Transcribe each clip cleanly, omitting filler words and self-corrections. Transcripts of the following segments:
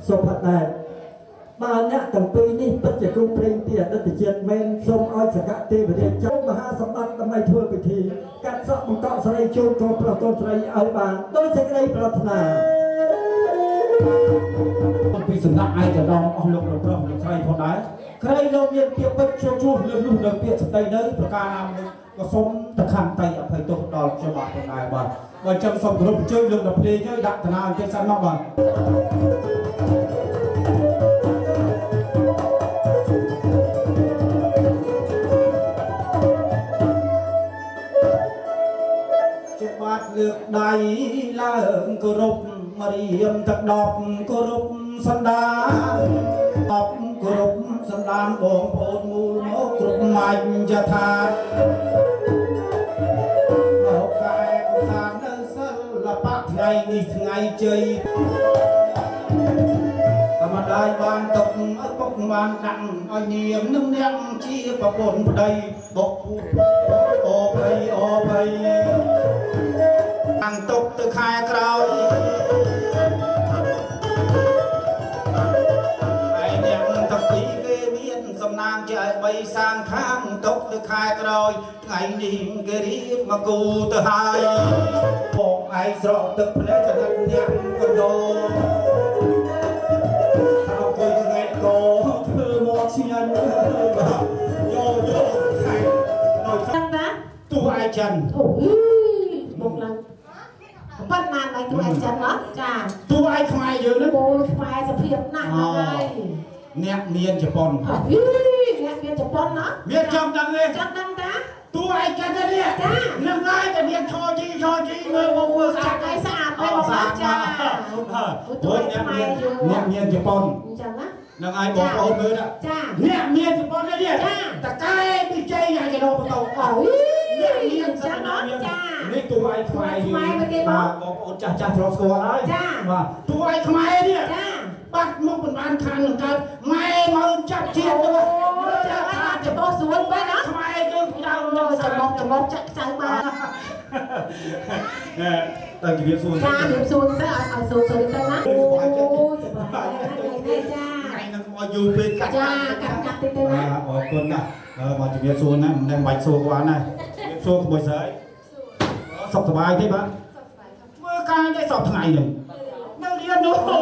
សុផាដែរបានអ្នកទាំងពីរនេះពិតជាគូព្រេងទីអតីតជាតិមែនសូមឲ្យសកៈទេវរាជចូលមហាសម្បត្តិដើម្បីធ្វើពិធីកាត់សក់បង្កក់ស្រីជូនកូនប្រុសកូនស្រីឲ្យបានដោយសេចក្តីប្រាថ្នាពីសំណាក់ឯកឧត្តមអស់លោកប្រុសលោកស្រីផងដែរក្រៃលោកមានពាក្យពេចន៍ជួលលឿននោះនៅពាក្យសម្ដីនៅប្រការណាមួយក៏សូមតខន្តីអភ័យទោសដល់ខ្ញុំបាទផងដែរបាទបើអញ្ចឹងសូមគោរពអញ្ជើញលោកដល់ភ្លេងឲ្យដាក់តាណាអញ្ចឹងសិនមកបាទលើកដៃឡើងគោរពមរៀមទឹកដប់គោរពសន្តានអបគោរពសន្តានបងប្អូនមូលមកគ្រប់ម៉ាច់យថាមកកែកំសាន្តនៅសិល្បៈថ្ងៃនេះថ្ងៃជ័យតាមដាយបានទុកឲ្យពុកបានដាក់ឲ្យនាងនឹងអ្នកជាប្រពន្ធប្តីបុកអូភ័យអូភ័យăn tục từ khaiក្រោយហើយអ្នកទាំងពីរគេមានសំណាងជាឲ្យបីសាងខាងតុកទៅខែក្រោយថ្ងៃនេះគេរៀបមកគូទៅហើយបងឯងស្រកទឹកភ្នែកចរិតអ្នកកដោអើគួយថ្ងៃកោធ្វើមកឆ្ងាញ់បាទយកខែនៅខាងណាទូឯងចិនអូមកឡើងប៉ុន្មានឲ្យទូឯងចិនហ៎ចាទូឯងខ្មែរយើងហ្នឹងអូខ្មែរសភាពណាស់ហើយអ្នកមានជប៉ុនអ្នកមានជប៉ុនណាមានចង់ដឹងទេចង់ដឹងតាទូឯងចិនទេនេះចានឹងហើយតែមានឈរជីមើលមកមើលស្អាតហើយស្អាតហើយបងចាទូឯងខ្មែរយើងអ្នកមានជប៉ុនអញ្ចឹងណានឹងហើយបងប្អូនមើលចាអ្នកមានជប៉ុនទេនេះចាតកែពីជ័យយ៉ាងទៅបន្តអូអ្នកមានចឹងណាចានេះទូឯងខ្មែរយើងបាទបងប្អូនចាស់ធ្លាប់ស្គាល់ហើយចាបាទទូឯងខ្មែរនេះចាបាត់មកមិនបានខាងនឹងកើតម៉ែមើលចាប់ជាតិទៅចាថាចបោះស្រួលបែបណាខ្មែរយើងចៅមកចាក់ចៅបានតែជំរាបសួរចាជំរាបសួរទៅឲ្យសួរទៅណាអូសប្បាយណាស់ចាថ្ងៃនឹងមកយូរពេកកាត់ចាកាត់តិចទៅណាអរគុណណាស់មកជំរាបសួរណាមិនដឹងបាច់សួរគាត់ណាសួរក្មួយស្រីសុខសប្បាយទេបាទធ្វើការទេសពថ្ងៃនេះនៅរៀននោះអូ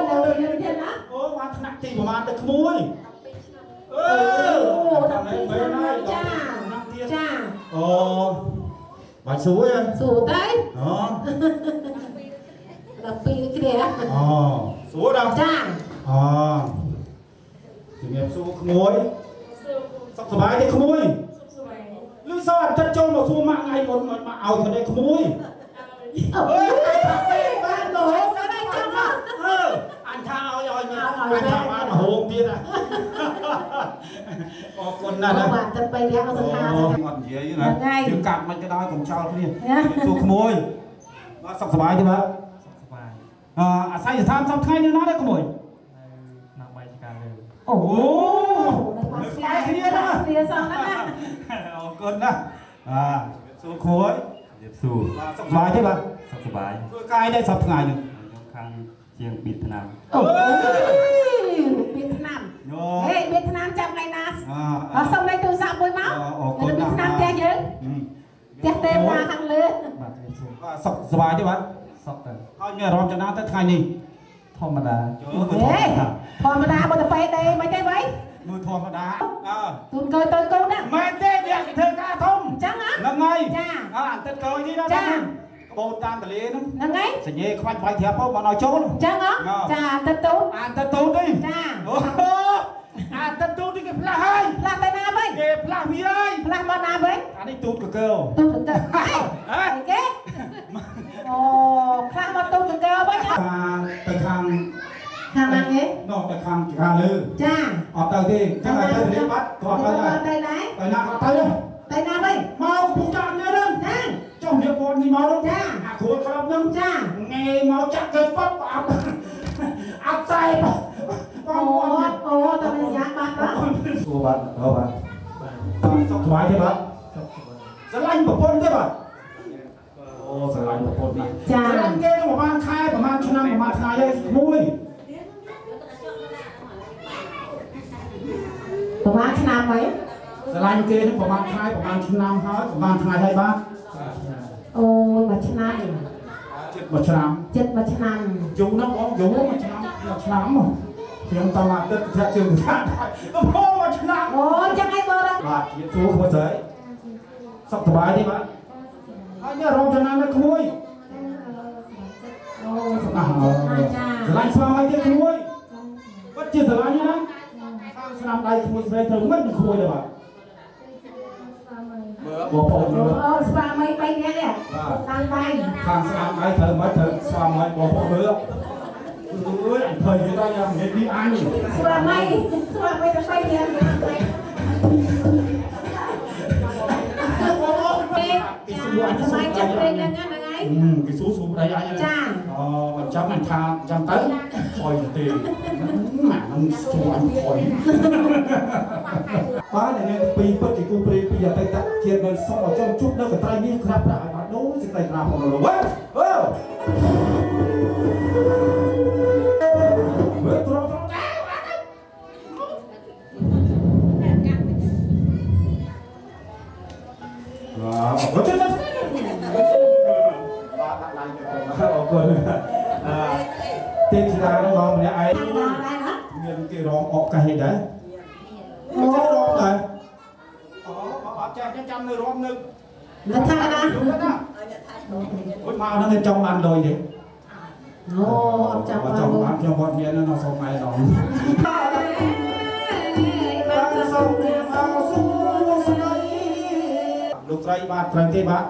នៅរៀនទៀតណាអូបានថ្នាក់ទីប្រហែលទៅក្មួយដល់នេះមិនហើយចាចាអូបាច់សួរទេសួរទៅអូដល់ពីគ្នាអូសួរដល់ចាអូជំរាបសួរក្មួយសុខសប្បាយទេក្មួយលឺសអត់ចិត្តចូលមកសួរម៉ាក់ថ្ងៃមុនមកឲ្យគ្នាក្មួយអើយបានទៅហូបដល់ចាំអញថាឲ្យអញថាបានហូបទៀតអរគុណណាស់ណាបាទទឹក3រយៈអត់សង្ហាអត់និយាយណាយើងកាត់មិនក៏ដោយកុំចោលគ្នាសួរក្មួយបាទសុខសប្បាយទេបាទសុខសប្បាយអាស្រ័យស្ថានសពថ្ងៃនៅណាដែរក្មួយនៅបាយចការលើអូនៅស្គាល់គ្នាណាគ្នាសោះណាអរគុណណាសួរក្មួយជម្រាបសួរសុខសប្បាយទេបាទសុខសប្បាយធ្វើកាយដែរសពថ្ងៃនេះខ្ញុំខាងជាងបៀតឆ្នាំអូបៀតឆ្នាំហេបៀតឆ្នាំចាំថ្ងៃណាសុំលេខទូរស័ព្ទមួយមកនៅបៀតឆ្នាំផ្ទះយើងផ្ទះទេវតាខាងលើបាទសុខសប្បាយទេបាទសុខទៅហើយមានអារម្មណ៍យ៉ាងណាទៅថ្ងៃនេះធម្មតាធម្មតាបើទៅពេដេមិនទេវ៉ៃមើលធម្មតាទូនកូនទៅកូនណាមែនទេអ្នកគេធ្វើការធំអញ្ចឹងហ្នឹងហើយចាអាទឹកកោយនេះណាចាបូនតាមតលេហ្នឹងហើយសញ្ញេខ្វាច់វាយត្រាប់មកឲ្យចូលអញ្ចឹងចាទឹកទូទឹកទូទេចាអូទឹកទូនេះគេផ្លាស់ហើយផ្លាស់ទៅណាវិញគេផ្លាស់វាហើយផ្លាស់មកណាវិញអានេះទូតកកើទូតកកើហ៎គេអូផ្លាស់មកទូតកកើវិញទៅខាងណាគេនោះទៅខាងខាងលើចាអត់ទៅទេចឹងឲ្យទៅរៀបបាត់គាត់ទៅដែរទៅណាគាត់ទៅណាវិញមកពុកចាក់នេះហ្នឹងចាចុះរៀបគាត់នេះមកនោះចាអាគ្រូក្របហ្នឹងចាងាយមកចាក់ទៅប៉ុបអត់ស្អែកអូតើមានយ៉ាងបាត់បាទសួរបាទបាទសុខសប្បាយទេបាទស្រឡាញ់ប្រពន្ធទេបាទអូស្រឡាញ់ប្រពន្ធណាចាស្រឡាញ់គេប្រហែលខែប្រហែលឆ្នាំប្រហែលថ្ងៃហើយមួយ ลายเกณฑ์ประมาณไทยประมาณชิ้นน้ำเขาประมาณไทยไทยบ้างโอ้ยมาชนะมาชนะมาชนะอยู่นะบออยู่มาชนะเพียงตลาดก็แทบจะถึงได้ก็พอมาชนะโอ้ยจะให้เบอร์ละบาทเยอะสู้ขโมยเสยสบายดีมั้ยอันนี้เราชนะนะขโมยโอ้ยสลายสลายเยอะขโมยก็เจสลายนี่นะสนามใดขโมยเสยเธอไม่ขโมยเลยป่ะบอกพ่อเนอะสลามไม่ไปเนี่ยทางไปทางสนามใดเธอไม่เธอสลามไม่บอกพ่อเนอะเฮ้ยเคยได้ยังเห็นดีอันสลามไม่จะไปเนี่ยสมัยจับเองนั่นไงcái số số đấy anh cha mình cháu mình tha trăm tới khỏi tiền mà nó số anh khỏi ba này nghe pi bất kỳ cô pi bây giờ tay tắt kia mình xong ở trong chút đâu cái tay biết khắp lại mà đấu sẽ tay làm một rồi quá tiền thì là nó ngon này ai miền kia rong ọt cả hết đấy nó chắc rong rồi ọt trăm người rong nữa nó thay đó ôi mà nó lên trong ăn rồi vậy trong ăn cho bọn miền nó xong ngày đó lúc trai ba trai tây ba